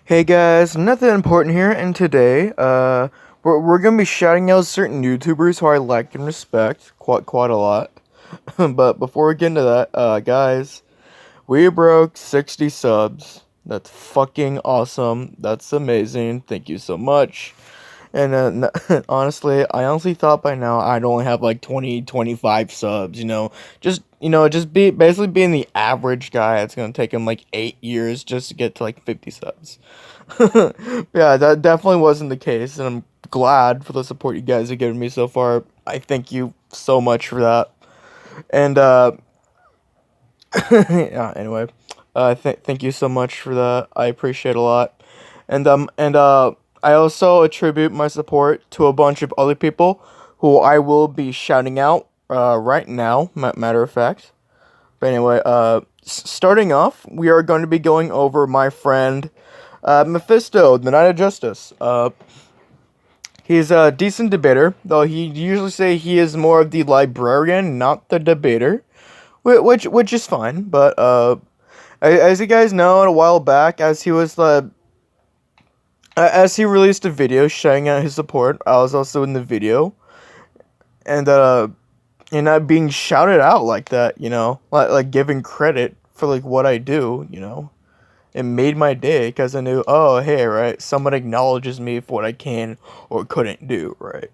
Hey guys, nothing important here, and today, we're gonna be shouting out certain YouTubers who I like and respect quite a lot. But before we get into that, guys, we broke 60 subs. That's fucking awesome. That's amazing. Thank you so much. And I honestly thought by now I'd only have like 20, 25 subs, just be basically being the average guy. It's gonna take him like 8 years just to get to like 50 subs. Yeah, that definitely wasn't the case, and I'm glad for the support you guys have given me so far. I thank you so much for that. And yeah. Anyway, thank you so much for that. I appreciate it a lot. And I also attribute my support to a bunch of other people who I will be shouting out right now. Matter of fact. But anyway, starting off, we are going to be going over my friend Mephisto, the Knight of Justice. He's a decent debater, though he usually say he is more of the librarian, not the debater, which is fine. But as you guys know, a while back, as he released a video showing out his support, I was also in the video, and not being shouted out like that, like giving credit for like what I do, it made my day because I knew, oh, hey, right, someone acknowledges me for what I can or couldn't do, right?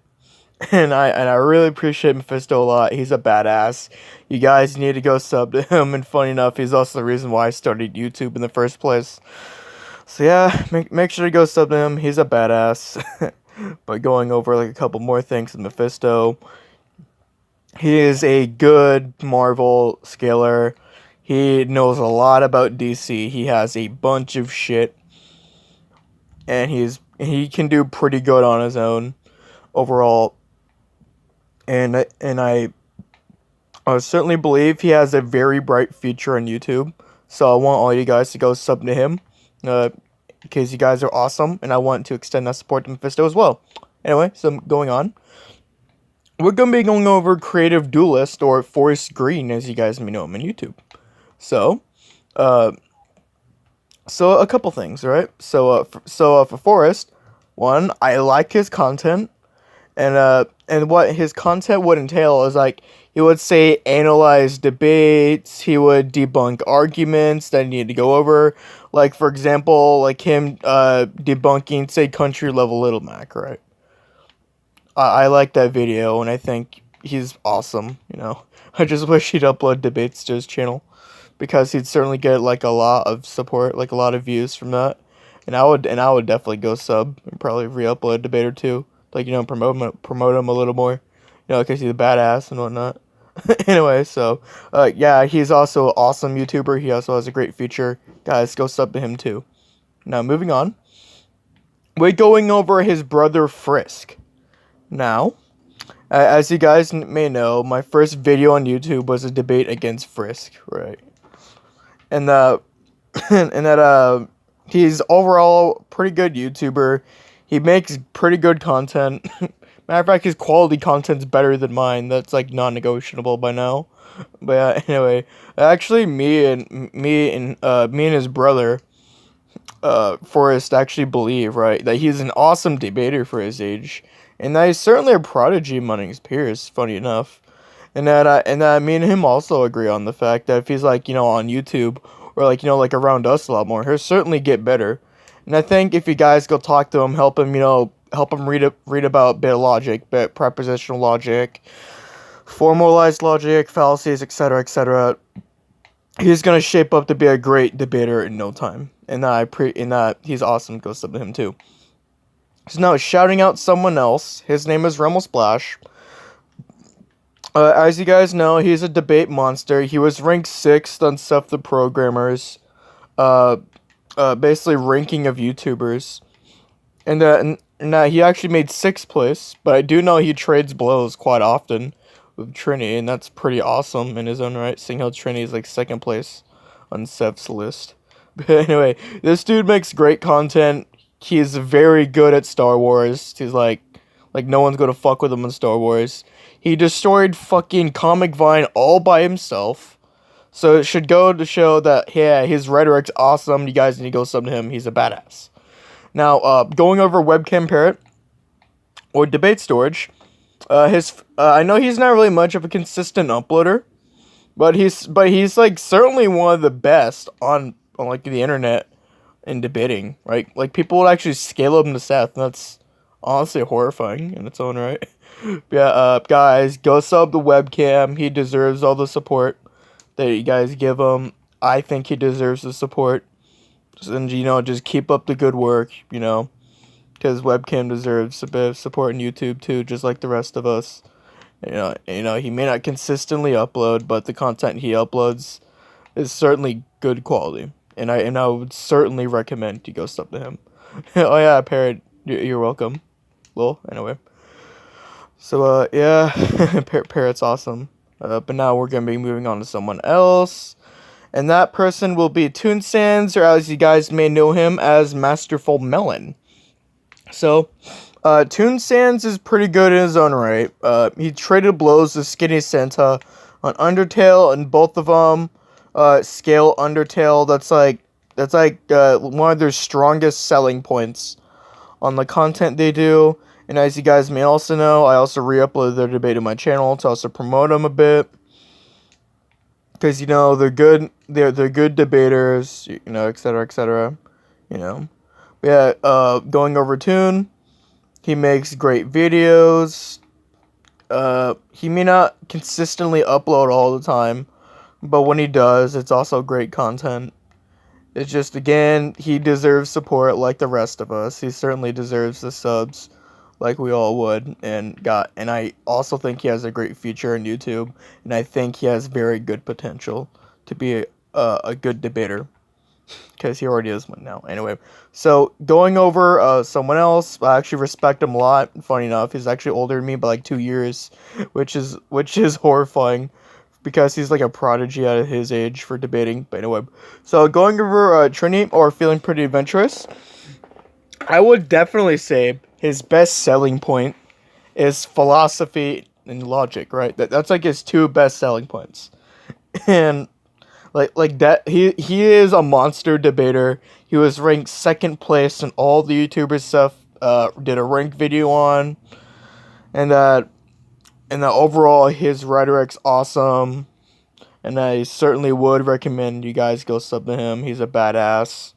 And I really appreciate Mephisto a lot. He's a badass. You guys need to go sub to him. And funny enough, he's also the reason why I started YouTube in the first place. So yeah, make sure to go sub to him. He's a badass. But going over like a couple more things with Mephisto, he is a good Marvel scaler. He knows a lot about DC. He has a bunch of shit, and he can do pretty good on his own overall. And I certainly believe he has a very bright future on YouTube. So I want all you guys to go sub to him, because you guys are awesome, and I want to extend that support to Mephisto as well. Anyway, so going on. We're going to be going over Creative Duelist, or Forest Green, as you guys may know him on YouTube. So, uh, so a couple things, right? For Forest, one, I like his content, and what his content would entail is like he would say analyze debates, he would debunk arguments that need to go over, like for example, like him debunking say country level Little Mac, right? I like that video, and I think he's awesome. I just wish he'd upload debates to his channel, because he'd certainly get like a lot of support, like a lot of views from that. And I would definitely go sub and probably re-upload a debate or two, like promote him a little more, because he's a badass and whatnot. Anyway, so yeah, he's also an awesome YouTuber. He also has a great future. Guys, go sub to him too. Now moving on, we're going over his brother Frisk. Now, as you guys may know, my first video on YouTube was a debate against Frisk, right? And and that he's overall pretty good YouTuber. He makes pretty good content. Matter of fact, his quality content's better than mine. That's like non-negotiable by now. But yeah, anyway, actually, me and his brother, Forrest, actually believe, right, that he's an awesome debater for his age, and that he's certainly a prodigy among his peers. Funny enough, and that me and him also agree on the fact that if he's like on YouTube, or like like around us a lot more, he'll certainly get better. And I think if you guys go talk to him, help him read about bit logic, bit prepositional logic, formalized logic, fallacies, etc., he's gonna shape up to be a great debater in no time. And that he's awesome. Go sub to him too. So now shouting out someone else. His name is Remel Splash. As you guys know, he's a debate monster. He was ranked 6th on Stuff the Programmers, basically ranking of YouTubers, and he actually made 6th place. But I do know he trades blows quite often with Trini, and that's pretty awesome in his own right, seeing how Trini is like 2nd place on Sev's list. But anyway, this dude makes great content. He is very good at Star Wars. He's like no one's gonna fuck with him in Star Wars. He destroyed fucking Comic Vine all by himself. So it should go to show that, yeah, his rhetoric's awesome. You guys need to go sub to him. He's a badass. Now, going over Webcam Parrot or Debate Storage, I know he's not really much of a consistent uploader, but he's like certainly one of the best on like the internet in debating, right? Like people would actually scale him to Seth, and that's honestly horrifying in its own right. Yeah, guys, go sub the Webcam. He deserves all the support that you guys give him. I think he deserves the support. And, just keep up the good work, because Webcam deserves a bit of support on YouTube too, just like the rest of us. He may not consistently upload, but the content he uploads is certainly good quality. And I would certainly recommend you go sub to him. Oh yeah, Parrot, you're welcome. Well, anyway. So, yeah, Parrot's awesome. But now we're going to be moving on to someone else. And that person will be ToonSans, or as you guys may know him as Masterful Melon. So, ToonSans is pretty good in his own right. He traded blows with Skinny Santa on Undertale, and both of them scale Undertale. That's like one of their strongest selling points on the content they do. And as you guys may also know, I also re-uploaded their debate on my channel to also promote them a bit. Because, they're good, they're good debaters, etc., etc., Yeah, going over Toon, he makes great videos. He may not consistently upload all the time, but when he does, it's also great content. It's just, again, he deserves support like the rest of us. He certainly deserves the subs like we all would. And I also think he has a great future on YouTube. And I think he has very good potential to be a good debater. Because he already is one now. Anyway, so going over someone else, I actually respect him a lot. Funny enough, he's actually older than me by like 2 years, which is horrifying. Because he's like a prodigy at his age for debating. But anyway, so going over Trini, or Feeling Pretty Adventurous, I would definitely say his best selling point is philosophy and logic, right? That's like his two best selling points. And like that, he is a monster debater. He was ranked second place in all the YouTuber stuff. Did a ranked video on, and overall, his rhetoric's awesome, and I certainly would recommend you guys go sub to him. He's a badass.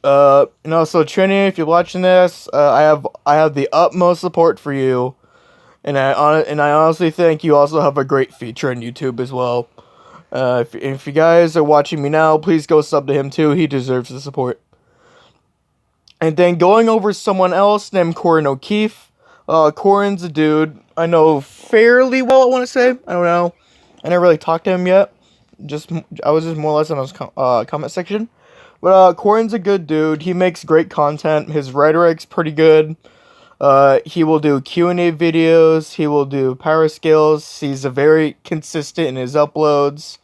And also, Trini, if you're watching this, I have the utmost support for you, and I honestly think you also have a great feature on YouTube as well. If you guys are watching me now, please go sub to him too. He deserves the support. And then going over someone else named Corin O'Keefe. Corin's a dude I know fairly well, I want to say. I don't know. I never really talked to him yet. I was just more or less in his comment section. But Corin's a good dude. He makes great content. His rhetoric's pretty good. He will do Q&A videos. He will do power skills. He's very consistent in his uploads.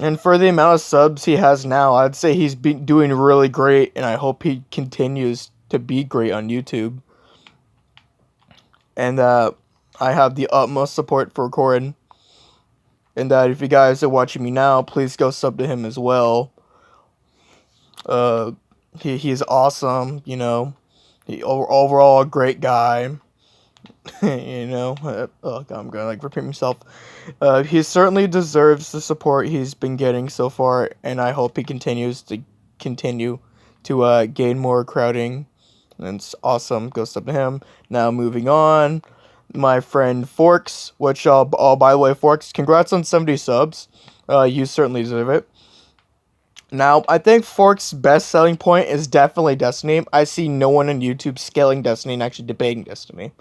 And for the amount of subs he has now, I'd say he's been doing really great. And I hope he continues to be great on YouTube. And I have the utmost support for Corin. And if you guys are watching me now, please go sub to him as well. He's awesome, He overall a great guy. Oh God, I'm gonna repeat myself. He certainly deserves the support he's been getting so far, and I hope he continues to gain more crowding. And it's awesome. Go sub to him. Now moving on, my friend Forks. Which by the way, Forks, congrats on 70 subs. You certainly deserve it. Now, I think Forks' best selling point is definitely Destiny. I see no one on YouTube scaling Destiny and actually debating Destiny.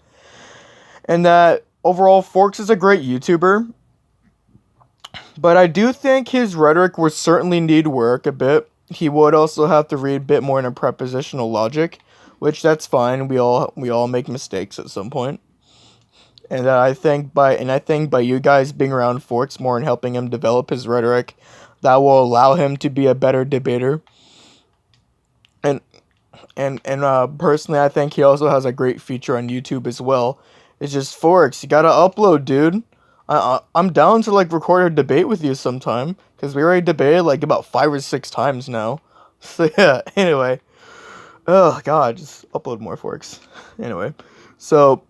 And overall, Forks is a great YouTuber. But I do think his rhetoric would certainly need work a bit. He would also have to read a bit more into prepositional logic, which that's fine. We all make mistakes at some point. And I think by you guys being around Forks more and helping him develop his rhetoric, that will allow him to be a better debater. And personally, I think he also has a great feature on YouTube as well. It's just Forks, you gotta upload, dude. I'm down to record a debate with you sometime, because we already debated about 5 or 6 times now. So yeah, anyway. Oh god, just upload more forks. Anyway, so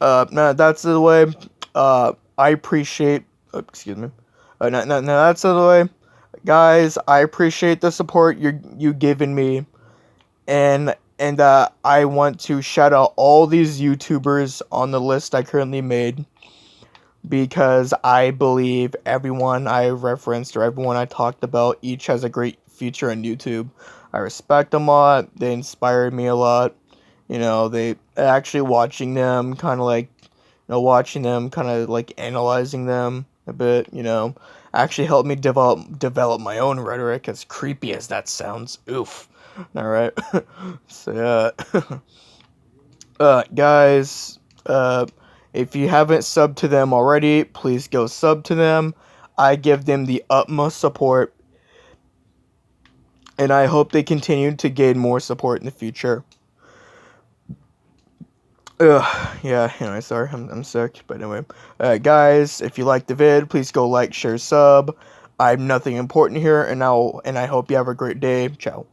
now that's the way. I appreciate. Excuse me. Now that's the way, guys. I appreciate the support you giving me, and I want to shout out all these YouTubers on the list I currently made because I believe everyone I referenced or everyone I talked about each has a great future on YouTube. I respect them a lot. They inspired me a lot. They actually watching them kind of like, watching them kind of like analyzing them a bit, actually helped me develop my own rhetoric, as creepy as that sounds. Oof. All right. So yeah. Guys, if you haven't subbed to them already, please go sub to them. I give them the utmost support, and I hope they continue to gain more support in the future. Yeah, anyway, sorry, I'm sick, but anyway. Guys, if you liked the vid, please go like, share, sub. I'm nothing important here, and I hope you have a great day. Ciao.